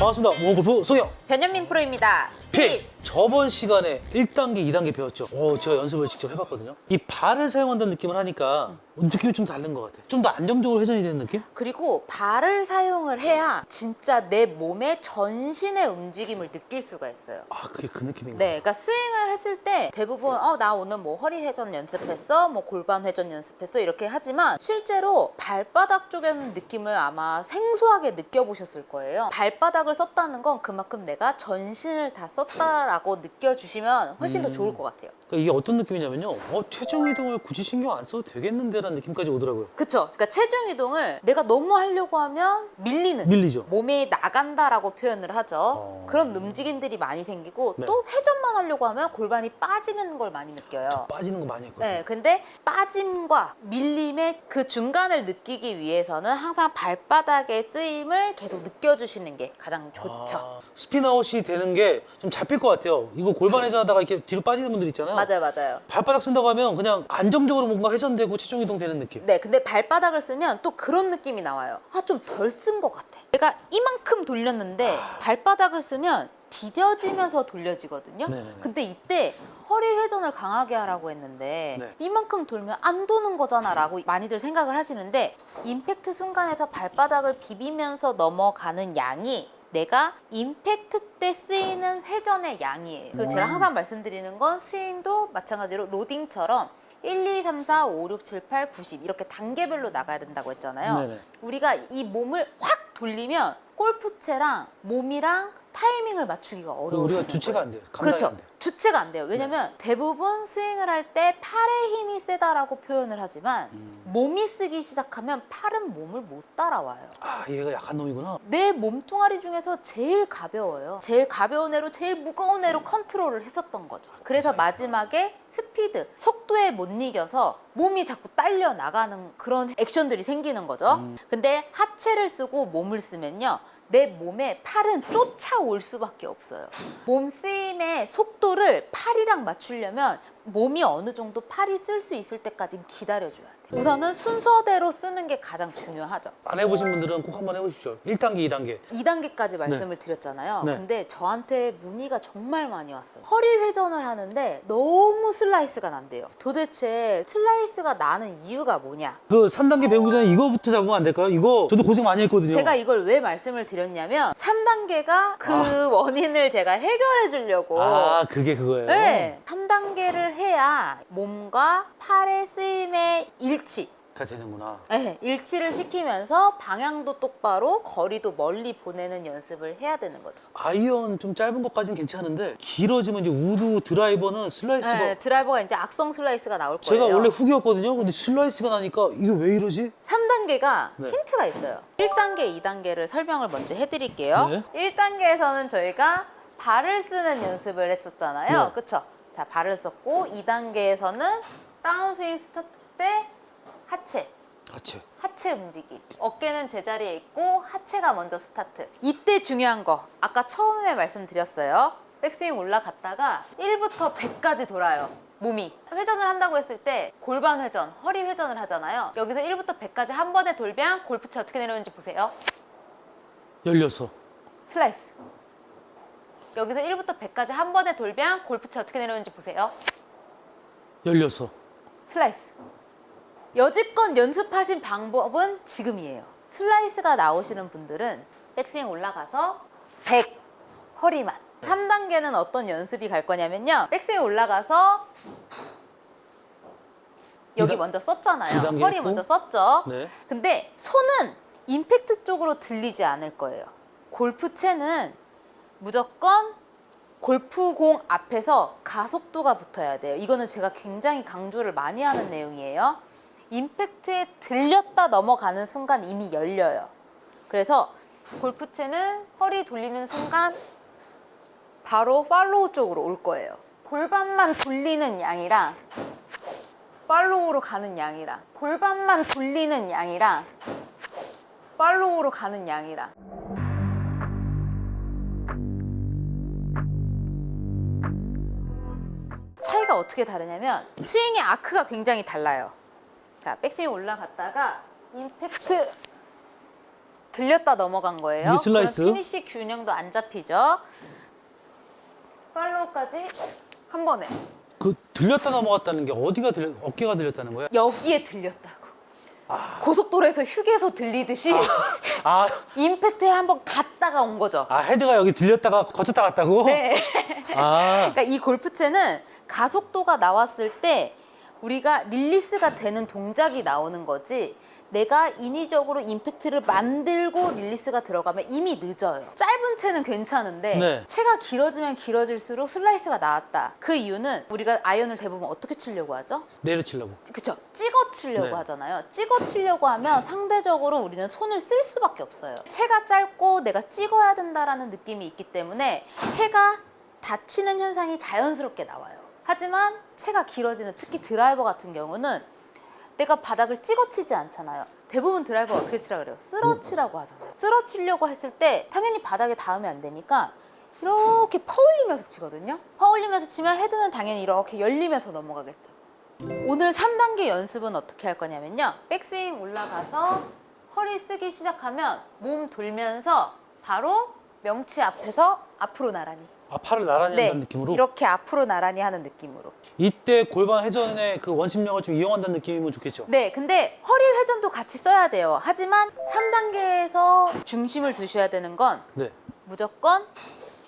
반갑습니다. 모험골프 송영 변현민 프로입니다. 피스! 저번 시간에 1단계, 2단계 배웠죠. 제가 연습을 직접 해봤거든요. 이 발을 사용한다는 느낌을 하니까 느낌이 좀 다른 것 같아요. 좀 더 안정적으로 회전이 되는 느낌? 그리고 발을 사용을 해야 진짜 내 몸의 전신의 움직임을 느낄 수가 있어요. 아, 그게 그 느낌인가요? 네, 그러니까 스윙을 했을 때 대부분 나 오늘 뭐 허리 회전 연습했어, 뭐 골반 회전 연습했어 이렇게 하지만 실제로 발바닥 쪽에는 느낌을 아마 생소하게 느껴보셨을 거예요. 발바닥을 썼다는 건 그만큼 내가 전신을 다 썼다라고 느껴주시면 훨씬 더 좋을 것 같아요. 그러니까 이게 어떤 느낌이냐면요. 체중 이동을 굳이 신경 안 써도 되겠는데라는 느낌까지 오더라고요. 그쵸? 그러니까 체중 이동을 내가 너무 하려고 하면 밀리죠. 몸이 나간다라고 표현을 하죠. 그런 움직임들이 많이 생기고 네. 또 회전만 하려고 하면 골반이 빠지는 걸 많이 느껴요. 빠지는 거 많이 했거든요. 네, 근데 빠짐과 밀림의 그 중간을 느끼기 위해서는 항상 발바닥의 쓰임을 계속 느껴주시는 게 가장 좋죠. 스피나웃이 되는 게 좀 잡힐 것 같아요. 이거 골반 회전하다가 이렇게 뒤로 빠지는 분들 있잖아요. 맞아요. 발바닥 쓴다고 하면 그냥 안정적으로 뭔가 회전되고 체중 이동 되는 느낌. 네, 근데 발바닥을 쓰면 또 그런 느낌이 나와요. 좀 덜 쓴 것 같아. 내가 이만큼 돌렸는데 발바닥을 쓰면 디뎌지면서 돌려지거든요. 네네네. 근데 이때 허리 회전을 강하게 하라고 했는데 네. 이만큼 돌면 안 도는 거잖아 라고 많이들 생각을 하시는데 임팩트 순간에서 발바닥을 비비면서 넘어가는 양이 내가 임팩트 때 쓰이는 회전의 양이에요. 그리고 제가 항상 말씀드리는 건 스윙도 마찬가지로 로딩처럼 1, 2, 3, 4, 5, 6, 7, 8, 90 이렇게 단계별로 나가야 된다고 했잖아요. 네네. 우리가 이 몸을 확 돌리면 골프채랑 몸이랑 타이밍을 맞추기가 어려워요. 우리가 주체가 안 돼요. 감당이 그렇죠. 안 돼요. 주체가 안 돼요. 왜냐면 대부분 스윙을 할 때 팔의 힘이 세다라고 표현을 하지만 몸이 쓰기 시작하면 팔은 몸을 못 따라와요. 얘가 약한 놈이구나. 내 몸뚱아리 중에서 제일 가벼워요. 제일 가벼운 애로 제일 무거운 애로 컨트롤을 했었던 거죠. 그래서 마지막에 스피드, 속도에 못 이겨서 몸이 자꾸 딸려 나가는 그런 액션들이 생기는 거죠. 근데 하체를 쓰고 몸을 쓰면요. 내 몸에 팔은 쫓아올 수밖에 없어요. 몸 쓰임의 속도를 팔이랑 맞추려면 몸이 어느 정도 팔이 쓸 수 있을 때까지는 기다려줘야 돼요. 우선은 순서대로 쓰는 게 가장 중요하죠. 안 해보신 분들은 꼭 한번 해보십시오. 1단계, 2단계. 2단계까지 말씀을 드렸잖아요. 네. 근데 저한테 문의가 정말 많이 왔어요. 허리 회전을 하는데 너무 슬라이스가 난대요. 도대체 슬라이스가 나는 이유가 뭐냐? 그 3단계 배우기 전에 이거부터 잡으면 안 될까요? 이거 저도 고생 많이 했거든요. 제가 이걸 왜 말씀을 드렸냐면 3단계가 그 원인을 제가 해결해 주려고 그게 그거예요? 네, 3단계를 해야 몸과 팔의 쓰임의 가 되는구나. 네, 일치를 시키면서 방향도 똑바로 거리도 멀리 보내는 연습을 해야 되는 거죠. 아이언 좀 짧은 것까지는 괜찮은데 길어지면 이제 우드 드라이버는 슬라이스가 네, 드라이버가 이제 악성 슬라이스가 나올 거예요. 제가 원래 훅이었거든요. 근데 슬라이스가 나니까 이게 왜 이러지? 3단계가 네. 힌트가 있어요. 1단계, 2단계를 설명을 먼저 해드릴게요. 네. 1단계에서는 저희가 발을 쓰는 연습을 했었잖아요. 네. 그쵸? 자, 발을 썼고 2단계에서는 다운스윙 스타트 때 하체 움직임. 어깨는 제자리에 있고 하체가 먼저 스타트. 이때 중요한 거 아까 처음에 말씀드렸어요. 백스윙 올라갔다가 1부터 100까지 돌아요. 몸이 회전을 한다고 했을 때 골반 회전, 허리 회전을 하잖아요. 여기서 1부터 100까지 한 번에 돌면 골프채 어떻게 내려오는지 보세요. 열렸어. 슬라이스. 여기서 1부터 100까지 한 번에 돌면 골프채 어떻게 내려오는지 보세요. 열렸어. 슬라이스. 여지껏 연습하신 방법은 지금이에요. 슬라이스가 나오시는 분들은 백스윙 올라가서 100 허리만. 3단계는 어떤 연습이 갈 거냐면요. 백스윙 올라가서 여기 먼저 썼잖아요. 2단계 허리 했고. 먼저 썼죠. 네. 근데 손은 임팩트 쪽으로 들리지 않을 거예요. 골프채는 무조건 골프공 앞에서 가속도가 붙어야 돼요. 이거는 제가 굉장히 강조를 많이 하는 내용이에요. 임팩트에 들렸다 넘어가는 순간 이미 열려요. 그래서 골프채는 허리 돌리는 순간 바로 팔로우 쪽으로 올 거예요. 골반만 돌리는 양이랑 팔로우로 가는 양이랑 골반만 돌리는 양이랑 팔로우로 가는 양이랑 차이가 어떻게 다르냐면 스윙의 아크가 굉장히 달라요. 자, 백스윙 올라갔다가 임팩트 들렸다 넘어간 거예요. 이게 슬라이스? 그럼 피니시 균형도 안 잡히죠. 팔로우까지 한 번에. 그 들렸다 넘어갔다는 게 어디가 어깨가 들렸다는 거야? 여기에 들렸다고. 고속도로에서 휴게소 들리듯이 아, 임팩트에 한번 갔다가 온 거죠. 아 헤드가 여기 들렸다가 거쳤다 갔다고? 네. 아, 그러니까 이 골프채는 가속도가 나왔을 때 우리가 릴리스가 되는 동작이 나오는 거지, 내가 인위적으로 임팩트를 만들고 릴리스가 들어가면 이미 늦어요. 짧은 채는 괜찮은데 네. 채가 길어지면 길어질수록 슬라이스가 나왔다. 그 이유는 우리가 아이언을 대부분 어떻게 치려고 하죠? 내려치려고. 그쵸? 찍어 치려고 네. 하잖아요. 찍어 치려고 하면 상대적으로 우리는 손을 쓸 수밖에 없어요. 채가 짧고 내가 찍어야 된다라는 느낌이 있기 때문에 채가 다치는 현상이 자연스럽게 나와요. 하지만 채가 길어지는, 특히 드라이버 같은 경우는 내가 바닥을 찍어 치지 않잖아요. 대부분 드라이버 어떻게 치라 그래요? 쓸어 치라고 하잖아요. 쓸어 치려고 했을 때 당연히 바닥에 닿으면 안 되니까 이렇게 퍼올리면서 치거든요. 퍼올리면서 치면 헤드는 당연히 이렇게 열리면서 넘어가겠죠. 오늘 3단계 연습은 어떻게 할 거냐면요. 백스윙 올라가서 허리 쓰기 시작하면 몸 돌면서 바로 명치 앞에서 앞으로 나란히. 아, 팔을 나란히 한다는 느낌으로? 이렇게 앞으로 나란히 하는 느낌으로. 이때 골반 회전의 그 원심력을 좀 이용한다는 느낌이면 좋겠죠? 네, 근데 허리 회전도 같이 써야 돼요. 하지만 3단계에서 중심을 두셔야 되는 건 네. 무조건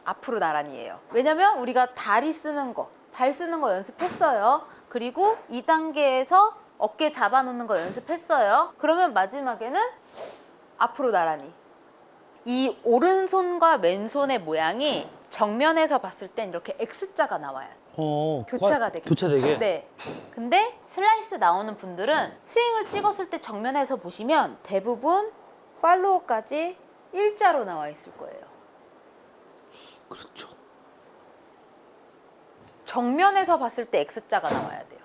앞으로 나란히예요. 왜냐면 우리가 다리 쓰는 거, 발 쓰는 거 연습했어요. 그리고 2단계에서 어깨 잡아놓는 거 연습했어요. 그러면 마지막에는 앞으로 나란히. 이 오른손과 왼손의 모양이 정면에서 봤을 땐 이렇게 X자가 나와요. 교차가 되게. 교차되게? 네. 근데 슬라이스 나오는 분들은 스윙을 찍었을 때 정면에서 보시면 대부분 팔로우까지 일자로 나와 있을 거예요. 그렇죠. 정면에서 봤을 때 X자가 나와야 돼요.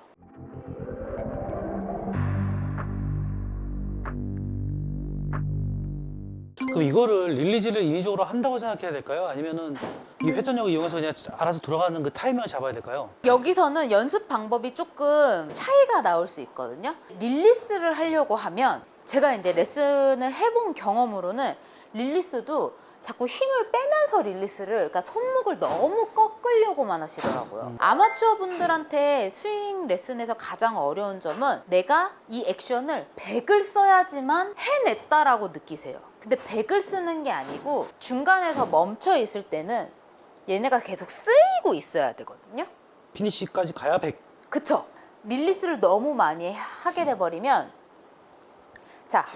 그럼 이거를 릴리즈를 인위적으로 한다고 생각해야 될까요? 아니면은 이 회전력을 이용해서 그냥 알아서 돌아가는 그 타이밍을 잡아야 될까요? 여기서는 연습 방법이 조금 차이가 나올 수 있거든요. 릴리스를 하려고 하면 제가 이제 레슨을 해본 경험으로는 릴리스도 자꾸 힘을 빼면서 릴리스를, 그러니까 손목을 너무 꺾으려고만 하시더라고요. 아마추어 분들한테 스윙 레슨에서 가장 어려운 점은 내가 이 액션을 100을 써야지만 해냈다라고 느끼세요. 근데 100을 쓰는 게 아니고 중간에서 멈춰 있을 때는 얘네가 계속 쓰이고 있어야 되거든요. 피니시까지 가야 100. 그쵸? 릴리스를 너무 많이 하게 돼버리면, 자,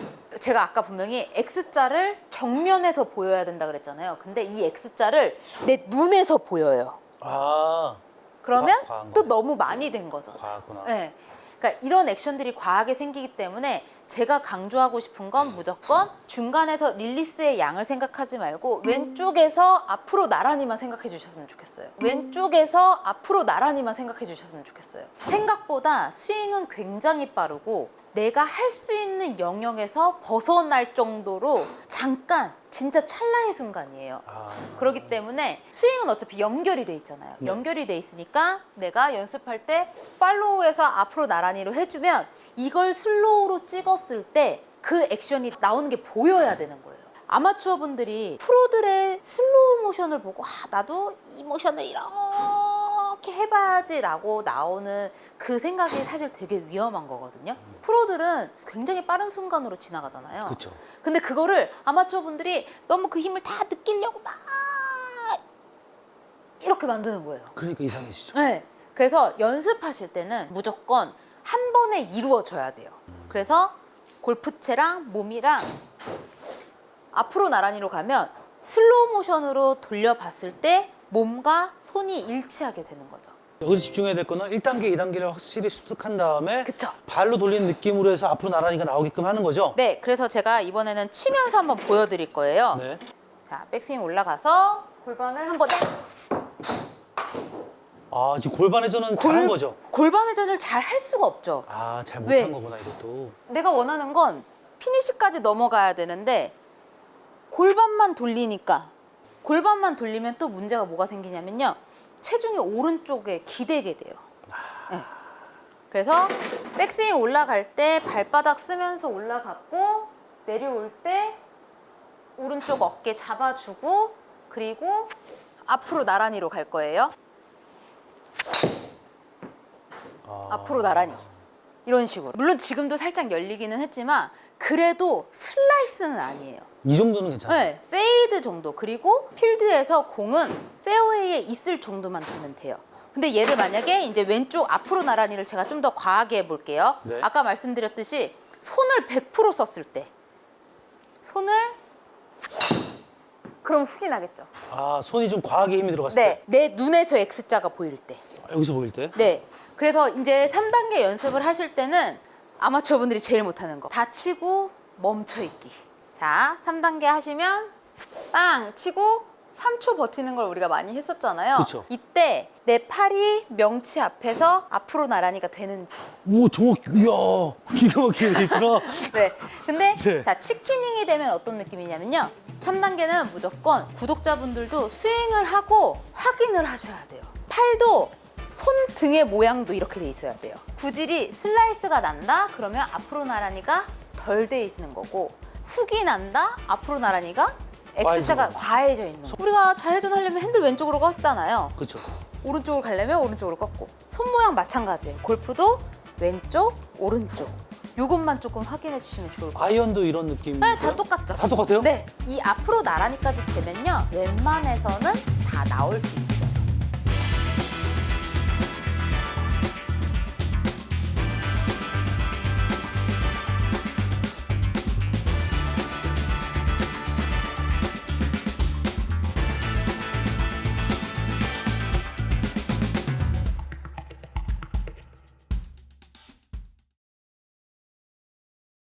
제가 아까 분명히 X자를 정면에서 보여야 된다 그랬잖아요. 근데 이 X자를 내 눈에서 보여요. 아, 그러면 과한 또 거네. 너무 많이 된 거죠. 과하구나. 네. 그러니까 이런 액션들이 과하게 생기기 때문에 제가 강조하고 싶은 건 무조건 중간에서 릴리스의 양을 생각하지 말고 왼쪽에서 앞으로 나란히만 생각해 주셨으면 좋겠어요. 왼쪽에서 앞으로 나란히만 생각해 주셨으면 좋겠어요. 생각보다 스윙은 굉장히 빠르고 내가 할 수 있는 영역에서 벗어날 정도로 잠깐, 진짜 찰나의 순간이에요. 아, 그렇기 때문에 스윙은 어차피 연결이 돼 있잖아요. 네. 연결이 돼 있으니까 내가 연습할 때 팔로우에서 앞으로 나란히로 해주면 이걸 슬로우로 찍었을 때 그 액션이 나오는 게 보여야 되는 거예요. 아마추어 분들이 프로들의 슬로우 모션을 보고 나도 이 모션을 이렇게 해봐야지 라고 나오는 그 생각이 사실 되게 위험한 거거든요. 프로들은 굉장히 빠른 순간으로 지나가잖아요. 그렇죠. 근데 그거를 아마추어 분들이 너무 그 힘을 다 느끼려고 막 이렇게 만드는 거예요. 그러니까 이상해지죠. 네. 그래서 연습하실 때는 무조건 한 번에 이루어져야 돼요. 그래서 골프채랑 몸이랑 앞으로 나란히로 가면 슬로우 모션으로 돌려봤을 때 몸과 손이 일치하게 되는 거죠. 여기서 집중해야 될 거는 1단계, 2단계를 확실히 습득한 다음에 그쵸? 발로 돌리는 느낌으로 해서 앞으로 나란히가 나오게끔 하는 거죠? 네, 그래서 제가 이번에는 치면서 한번 보여드릴 거예요. 네. 자, 백스윙 올라가서 골반을 한번 아, 지금 골반 회전은 잘한 거죠? 골반 회전을 잘 할 수가 없죠. 아, 잘 왜? 못한 거구나, 이것도. 내가 원하는 건 피니시까지 넘어가야 되는데 골반만 돌리니까, 골반만 돌리면 또 문제가 뭐가 생기냐면요, 체중이 오른쪽에 기대게 돼요. 네. 그래서 백스윙 올라갈 때 발바닥 쓰면서 올라갔고 내려올 때 오른쪽 어깨 잡아주고 그리고 앞으로 나란히로 갈 거예요. 앞으로 나란히. 이런 식으로. 물론 지금도 살짝 열리기는 했지만 그래도 슬라이스는 아니에요. 이 정도는 괜찮아요. 네, 페이드 정도. 그리고 필드에서 공은 페어웨이에 있을 정도만 되면 돼요. 근데 얘를 만약에 이제 왼쪽 앞으로 나란히를 제가 좀 더 과하게 해볼게요. 네. 아까 말씀드렸듯이 손을 100% 썼을 때 손을 그럼 훅이 나겠죠. 아, 손이 좀 과하게 힘이 들어갔을 네, 내 눈에서 X자가 보일 때. 때. 여기서 보일 때. 네. 그래서 이제 3단계 연습을 하실 때는 아마추어분들이 제일 못하는 거. 다치고 멈춰있기. 자, 3단계 하시면 빵 치고 3초 버티는 걸 우리가 많이 했었잖아요. 그쵸. 이때 내 팔이 명치 앞에서 앞으로 나란히가 되는. 오, 정확히. 이야, 기가 막히게 돼 있구나. 네. 근데 네. 자, 치키닝이 되면 어떤 느낌이냐면요. 3단계는 무조건 구독자분들도 스윙을 하고 확인을 하셔야 돼요. 팔도 손등의 모양도 이렇게 돼 있어야 돼요. 구질이 슬라이스가 난다? 그러면 앞으로 나란히가 덜 돼 있는 거고, 훅이 난다? 앞으로 나란히가 X자가 과해져 있는 거. 우리가 좌회전 하려면 핸들 왼쪽으로 껐잖아요. 그렇죠. 오른쪽으로 가려면 오른쪽으로 꺾고. 손 모양 마찬가지예요. 골프도 왼쪽, 오른쪽. 요것만 조금 확인해 주시면 좋을 것 같아요. 아이언도 이런 느낌. 네, 다 똑같죠. 다 똑같아요? 네, 이 앞으로 나란히까지 되면요, 웬만해서는 다 나올 수 있어요.